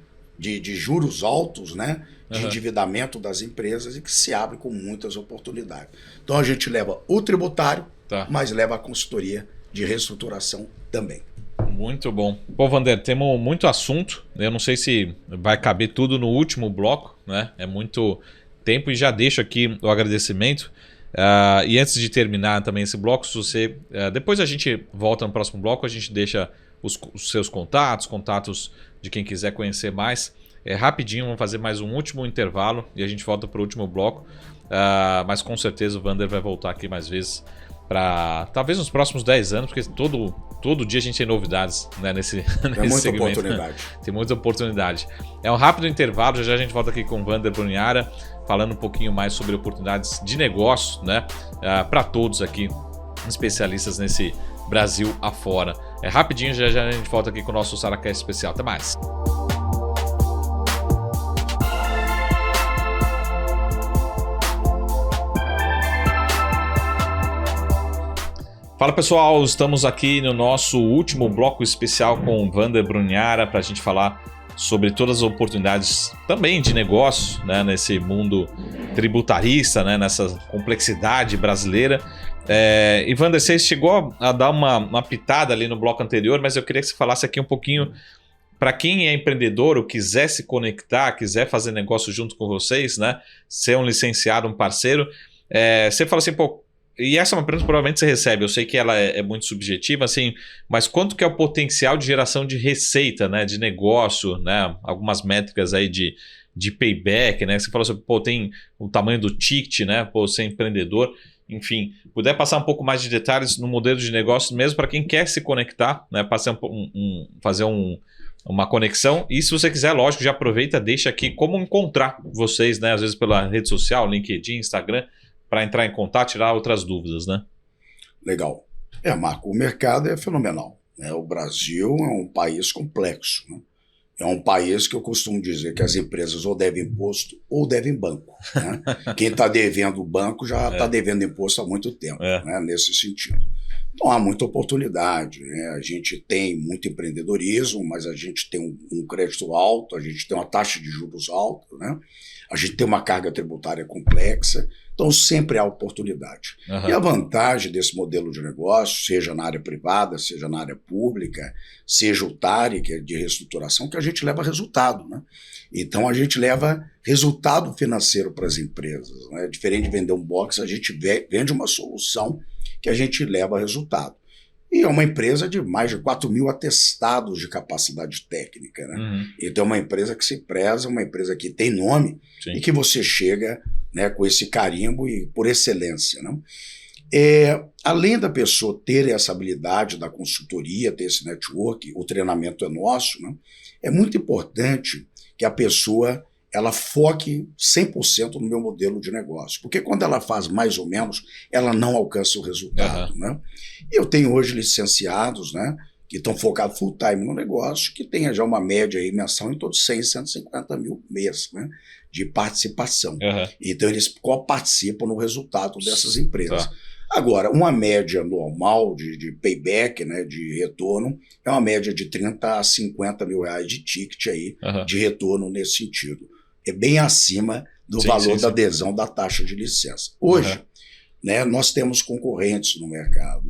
S2: juros altos, né? De endividamento das empresas e que se abre com muitas oportunidades. Então a gente leva o tributário, mas leva a consultoria de reestruturação também.
S1: Muito bom. Pô, Vander, temos muito assunto. Eu não sei se vai caber tudo no último bloco, né? É muito tempo e já deixo aqui o agradecimento. E antes de terminar também esse bloco, se você, depois a gente volta no próximo bloco, a gente deixa os seus contatos de quem quiser conhecer mais. Rapidinho, vamos fazer mais um último intervalo e a gente volta para o último bloco. Mas com certeza o Vander vai voltar aqui mais vezes para talvez nos próximos 10 anos, porque todo dia a gente tem novidades, né, nesse
S2: muita
S1: segmento.
S2: Oportunidade.
S1: Tem muita oportunidade. É um rápido intervalo, já a gente volta aqui com o Vander Bruniara, falando um pouquinho mais sobre oportunidades de negócio, né, para todos aqui, especialistas nesse Brasil afora. Rapidinho, já a gente volta aqui com o nosso Saracast especial. Até mais. Fala pessoal, estamos aqui no nosso último bloco especial com o Wander Brunhara para a gente falar sobre todas as oportunidades também de negócio, né, nesse mundo tributarista, né, nessa complexidade brasileira. E Wander, você chegou a dar uma pitada ali no bloco anterior, mas eu queria que você falasse aqui um pouquinho para quem é empreendedor ou quiser se conectar, quiser fazer negócio junto com vocês, né, ser um licenciado, um parceiro. Você fala assim, pô, e essa é uma pergunta que provavelmente você recebe, eu sei que ela é muito subjetiva, assim, mas quanto que é o potencial de geração de receita, né, de negócio, né, algumas métricas aí de payback, né, você falou assim, pô, tem o tamanho do ticket, né, pô, ser empreendedor, enfim, puder passar um pouco mais de detalhes no modelo de negócio, mesmo para quem quer se conectar, né, fazer uma conexão, e se você quiser, lógico, já aproveita, deixa aqui como encontrar vocês, né, às vezes pela rede social, LinkedIn, Instagram, para entrar em contato, tirar outras dúvidas, né?
S2: Legal. Marco, o mercado é fenomenal, né? O Brasil é um país complexo, né? É um país que eu costumo dizer que as empresas ou devem imposto ou devem banco, né? Quem está devendo banco já está devendo imposto há muito tempo, né? Nesse sentido. Então há muita oportunidade, né? A gente tem muito empreendedorismo, mas a gente tem um crédito alto, a gente tem uma taxa de juros alta, né? A gente tem uma carga tributária complexa, então sempre há oportunidade. E a vantagem desse modelo de negócio, seja na área privada, seja na área pública, seja o TARI, que é de reestruturação, que a gente leva resultado, né? Então a gente leva resultado financeiro para as empresas, né? Diferente de vender um box, a gente vende uma solução que a gente leva resultado. E é uma empresa de mais de 4.000 atestados de capacidade técnica, né? Então é uma empresa que se preza, uma empresa que tem nome. Sim. E que você chega, né, com esse carimbo e por excelência, né? Além da pessoa ter essa habilidade da consultoria, ter esse network, o treinamento é nosso, né? É muito importante que a pessoa ela foque 100% no meu modelo de negócio. Porque quando ela faz mais ou menos, ela não alcança o resultado, né? E eu tenho hoje licenciados, né, que estão focados full time no negócio, que tem já uma média aí mensal em torno de 100, 150 mil mês, né, de participação. Então eles participam no resultado dessas empresas. Agora, uma média normal de payback, né, de retorno, é uma média de 30 a 50 mil reais de ticket aí, de retorno nesse sentido. É bem acima do valor da adesão da taxa de licença. Hoje, né, nós temos concorrentes no mercado.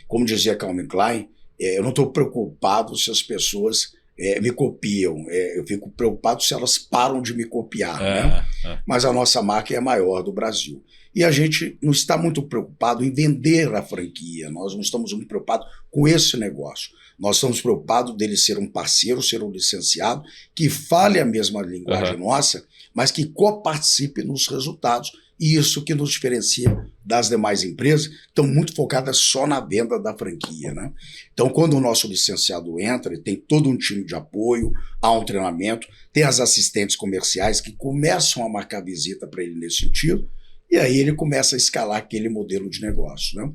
S2: Como dizia Calvin Klein, eu não estou preocupado se as pessoas me copiam, eu fico preocupado se elas param de me copiar, né? Mas a nossa marca é a maior do Brasil. E a gente não está muito preocupado em vender a franquia, nós não estamos muito preocupados com esse negócio. Nós estamos preocupados dele ser um parceiro, ser um licenciado, que fale a mesma linguagem nossa, mas que coparticipe nos resultados. E isso que nos diferencia das demais empresas, que estão muito focadas só na venda da franquia, né? Então, quando o nosso licenciado entra, ele tem todo um time de apoio, há um treinamento, tem as assistentes comerciais que começam a marcar visita para ele nesse sentido, e aí ele começa a escalar aquele modelo de negócio, né?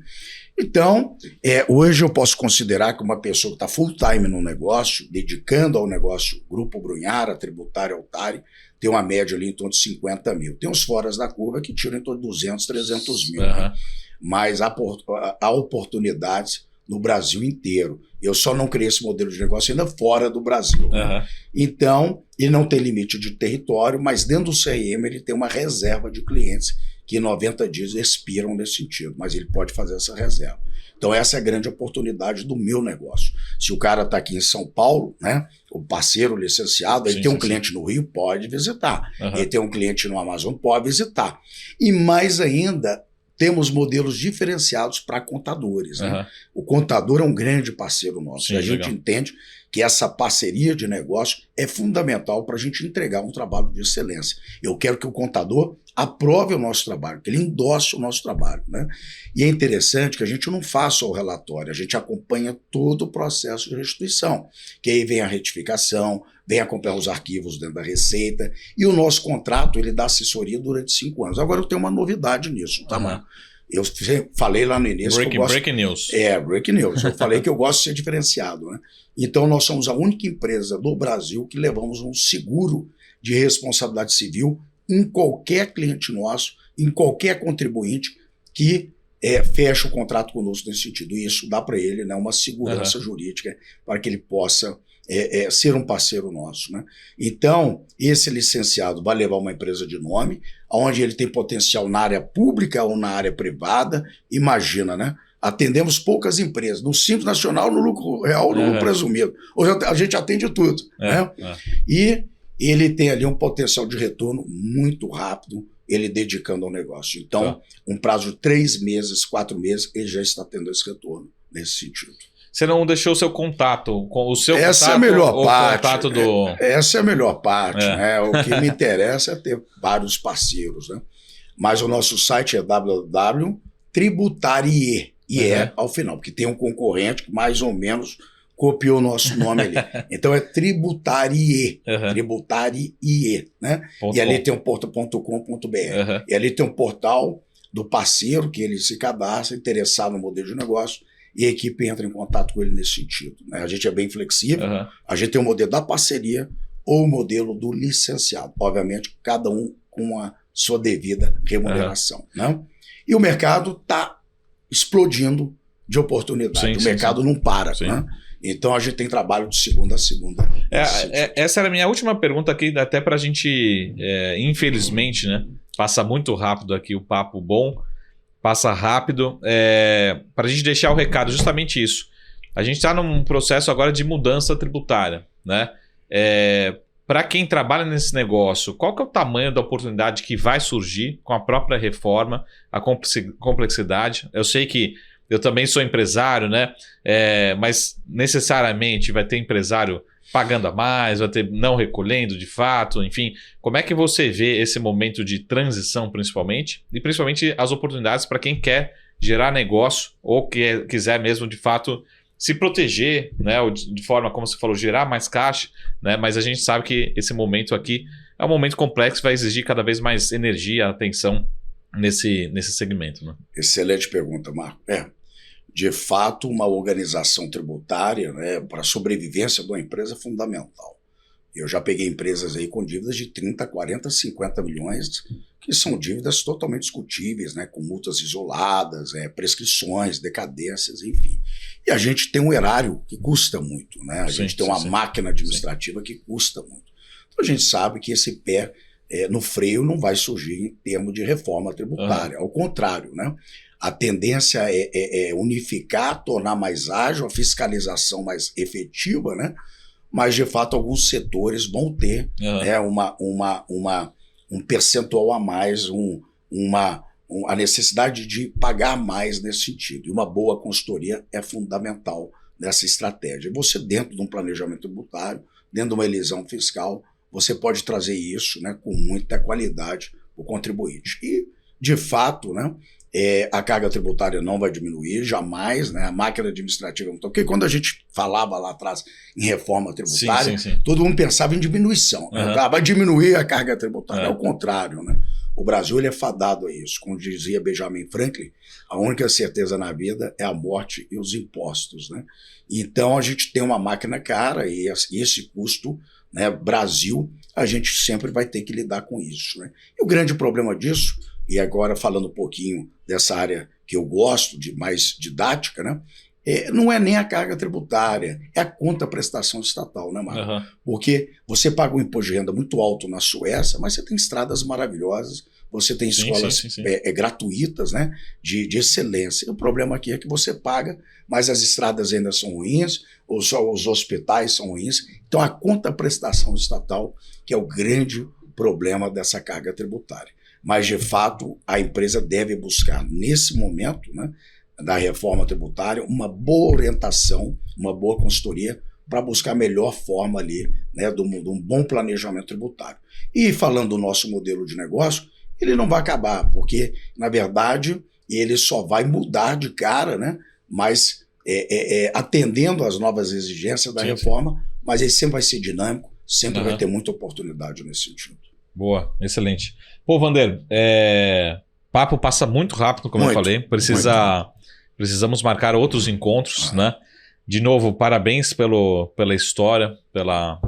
S2: Então, hoje eu posso considerar que uma pessoa que está full time no negócio, dedicando ao negócio Grupo Brunhara, tributário Altari, tem uma média ali em torno de 50 mil. Tem uns foras da curva que tiram em torno de 200, 300 mil. Né? Mas há oportunidades no Brasil inteiro. Eu só não criei esse modelo de negócio ainda fora do Brasil. Né? Então, ele não tem limite de território, mas dentro do CRM ele tem uma reserva de clientes que em 90 dias expiram nesse sentido, mas ele pode fazer essa reserva. Então essa é a grande oportunidade do meu negócio. Se o cara está aqui em São Paulo, né, o parceiro licenciado, ele tem um cliente no Rio, pode visitar. Ele tem um cliente no Amazon, pode visitar. E mais ainda, temos modelos diferenciados para contadores. Né? O contador é um grande parceiro nosso. A gente entende que essa parceria de negócio é fundamental para a gente entregar um trabalho de excelência. Eu quero que o contador aprove o nosso trabalho, que ele endosse o nosso trabalho. Né? E é interessante que a gente não faça o relatório, a gente acompanha todo o processo de restituição, que aí vem a retificação, vem acompanhar os arquivos dentro da Receita, e o nosso contrato ele dá assessoria durante 5 anos. Agora eu tenho uma novidade nisso, tá, mano? Eu falei lá no início que eu gosto...
S1: Breaking news.
S2: Breaking news. Eu falei que eu gosto de ser diferenciado. Né? Então, nós somos a única empresa do Brasil que levamos um seguro de responsabilidade civil em qualquer cliente nosso, em qualquer contribuinte que fecha o contrato conosco nesse sentido. E isso dá para ele, né, uma segurança jurídica para que ele possa ser um parceiro nosso, né? Então, esse licenciado vai levar uma empresa de nome, onde ele tem potencial na área pública ou na área privada. Imagina, né? Atendemos poucas empresas, no Simples Nacional, no lucro real, no lucro presumido. Hoje a gente atende tudo, né? E ele tem ali um potencial de retorno muito rápido, ele dedicando ao negócio. Então, um prazo de 3 meses, 4 meses, ele já está tendo esse retorno nesse sentido.
S1: Você não deixou o seu contato, o seu
S2: essa
S1: contato,
S2: é a melhor parte.
S1: Contato do...
S2: Essa é a melhor parte. Né? O que me interessa é ter vários parceiros. Né? Mas o nosso site é www.tributarie, ao final, porque tem um concorrente que mais ou menos copiou o nosso nome ali. Então é Tributarie, Tributarie, né? E ali tem um portal.com.br. E ali tem um portal do parceiro que ele se cadastra, interessado no modelo de negócio, e a equipe entra em contato com ele nesse sentido. Né? A gente é bem flexível, a gente tem o modelo da parceria ou o modelo do licenciado. Obviamente, cada um com a sua devida remuneração. Né? E o mercado está explodindo de oportunidade. O mercado não para. Né? Então, a gente tem trabalho de segunda a segunda.
S1: Essa era a minha última pergunta aqui, até para a gente, infelizmente, né, passa muito rápido aqui o papo bom. Passa rápido, para a gente deixar o recado, justamente isso. A gente está num processo agora de mudança tributária, né? Para quem trabalha nesse negócio, qual que é o tamanho da oportunidade que vai surgir com a própria reforma, a complexidade? Eu sei que eu também sou empresário, né? Mas necessariamente vai ter empresário pagando a mais, vai ter não recolhendo de fato, enfim. Como é que você vê esse momento de transição, principalmente? E principalmente as oportunidades para quem quer gerar negócio ou quiser mesmo, de fato, se proteger, né? Ou de forma, como você falou, gerar mais caixa, né? Mas a gente sabe que esse momento aqui é um momento complexo, vai exigir cada vez mais energia, atenção nesse segmento. Né?
S2: Excelente pergunta, Marco. De fato, uma organização tributária, né, para a sobrevivência de uma empresa é fundamental. Eu já peguei empresas aí com dívidas de 30, 40, 50 milhões, que são dívidas totalmente discutíveis, né, com multas isoladas, prescrições, decadências, enfim. E a gente tem um erário que custa muito, né? A gente tem uma máquina administrativa que custa muito. Então a gente sabe que esse pé no freio não vai surgir em termos de reforma tributária, ao contrário, né? A tendência é unificar, tornar mais ágil, a fiscalização mais efetiva, né? Mas, de fato, alguns setores vão ter um percentual a mais, a necessidade de pagar mais nesse sentido. E uma boa consultoria é fundamental nessa estratégia. Você, dentro de um planejamento tributário, dentro de uma elisão fiscal, você pode trazer isso, né, com muita qualidade para o contribuinte. E, de fato, né, a carga tributária não vai diminuir, jamais, né? A máquina administrativa... Porque quando a gente falava lá atrás em reforma tributária, todo mundo pensava em diminuição. Né? Vai diminuir a carga tributária. Ao contrário, né? O Brasil ele é fadado a isso. Como dizia Benjamin Franklin, a única certeza na vida é a morte e os impostos. Né? Então, a gente tem uma máquina cara e esse custo, né, Brasil, a gente sempre vai ter que lidar com isso. Né? E o grande problema disso... E agora, falando um pouquinho dessa área que eu gosto, de mais didática, né? Não é nem a carga tributária, é a contraprestação estatal, né, Marco? Porque você paga um imposto de renda muito alto na Suécia, mas você tem estradas maravilhosas, você tem escolas gratuitas, né, de excelência. E o problema aqui é que você paga, mas as estradas ainda são ruins, os hospitais são ruins. Então, a contraprestação estatal, que é o grande problema dessa carga tributária. Mas, de fato, a empresa deve buscar, nesse momento, né, da reforma tributária, uma boa orientação, uma boa consultoria para buscar a melhor forma ali, né, de um bom planejamento tributário. E falando do nosso modelo de negócio, ele não vai acabar, porque, na verdade, ele só vai mudar de cara, né, mas atendendo às novas exigências da reforma, mas ele sempre vai ser dinâmico, sempre vai ter muita oportunidade nesse sentido.
S1: Boa, excelente. Pô, Vander, papo passa muito rápido, como eu falei. Precisamos marcar outros encontros, né? De novo, parabéns pela história, pela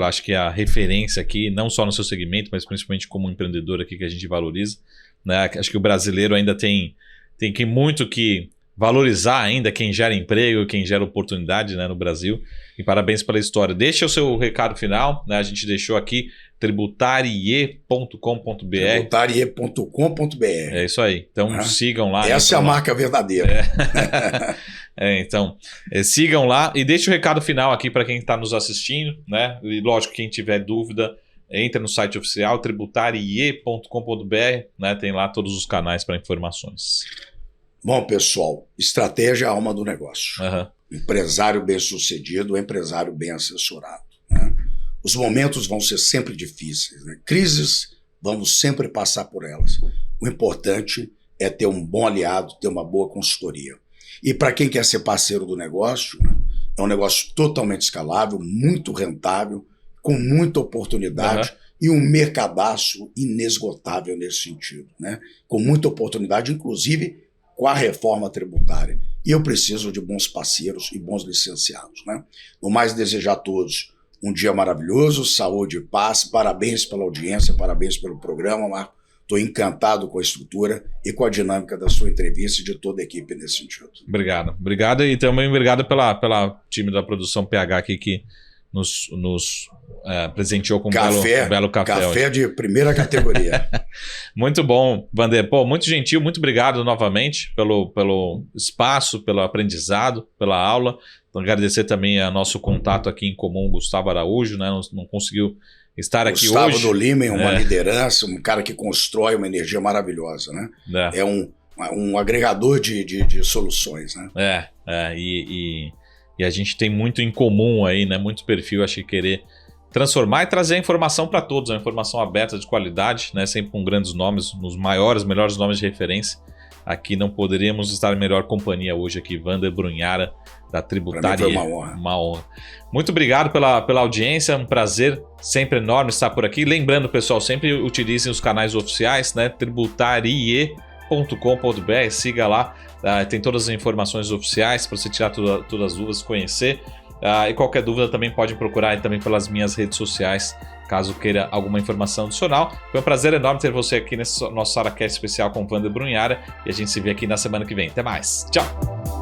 S1: acho que a referência aqui, não só no seu segmento, mas principalmente como empreendedor aqui que a gente valoriza. Né? Acho que o brasileiro ainda tem tem muito que valorizar ainda quem gera emprego, quem gera oportunidade, né, no Brasil. E parabéns pela história. Deixa o seu recado final, né? A gente deixou aqui tributarie.com.br.
S2: Tributarie.com.br.
S1: É isso aí. Então sigam lá.
S2: Essa é a marca verdadeira.
S1: Então, sigam lá e deixa o recado final aqui para quem está nos assistindo, né? E lógico, quem tiver dúvida, entra no site oficial tributarie.com.br, né? Tem lá todos os canais para informações.
S2: Bom, pessoal, estratégia é a alma do negócio. Empresário bem-sucedido, empresário bem assessorado. Né? Os momentos vão ser sempre difíceis, né? Crises, vamos sempre passar por elas. O importante é ter um bom aliado, ter uma boa consultoria. E para quem quer ser parceiro do negócio, né? É um negócio totalmente escalável, muito rentável, com muita oportunidade e um mercadaço inesgotável nesse sentido, né? Com muita oportunidade, inclusive com a reforma tributária. E eu preciso de bons parceiros e bons licenciados, né? No mais, desejar a todos um dia maravilhoso, saúde e paz. Parabéns pela audiência, parabéns pelo programa, Marco. Estou encantado com a estrutura e com a dinâmica da sua entrevista e de toda a equipe nesse sentido.
S1: Obrigado e também obrigado pela time da produção PH aqui que nos presenteou com um belo café.
S2: Café de primeira categoria.
S1: Muito bom, Vander. Pô, muito gentil, muito obrigado novamente pelo espaço, pelo aprendizado, pela aula. Então, agradecer também ao nosso contato aqui em comum, Gustavo Araújo, né? Não conseguiu estar aqui hoje.
S2: Gustavo do Lima é uma liderança, um cara que constrói uma energia maravilhosa, né? É um agregador de soluções, né?
S1: E a gente tem muito em comum aí, né? Muito perfil, acho que querer transformar e trazer a informação para todos, uma informação aberta de qualidade, né? Sempre com grandes nomes, nos melhores nomes de referência. Aqui não poderíamos estar em melhor companhia hoje aqui, Vander Brunhara, da Tributarie.
S2: Pra mim foi uma
S1: honra. Muito obrigado pela audiência, um prazer sempre enorme estar por aqui. Lembrando, pessoal, sempre utilizem os canais oficiais, né? Tributarie.com.br, siga lá. Tem todas as informações oficiais para você tirar todas as dúvidas, conhecer. E qualquer dúvida também pode procurar também pelas minhas redes sociais, caso queira alguma informação adicional. Foi um prazer enorme ter você aqui nesse nosso SaraCast especial com o Vander Brunhara. E a gente se vê aqui na semana que vem. Até mais. Tchau!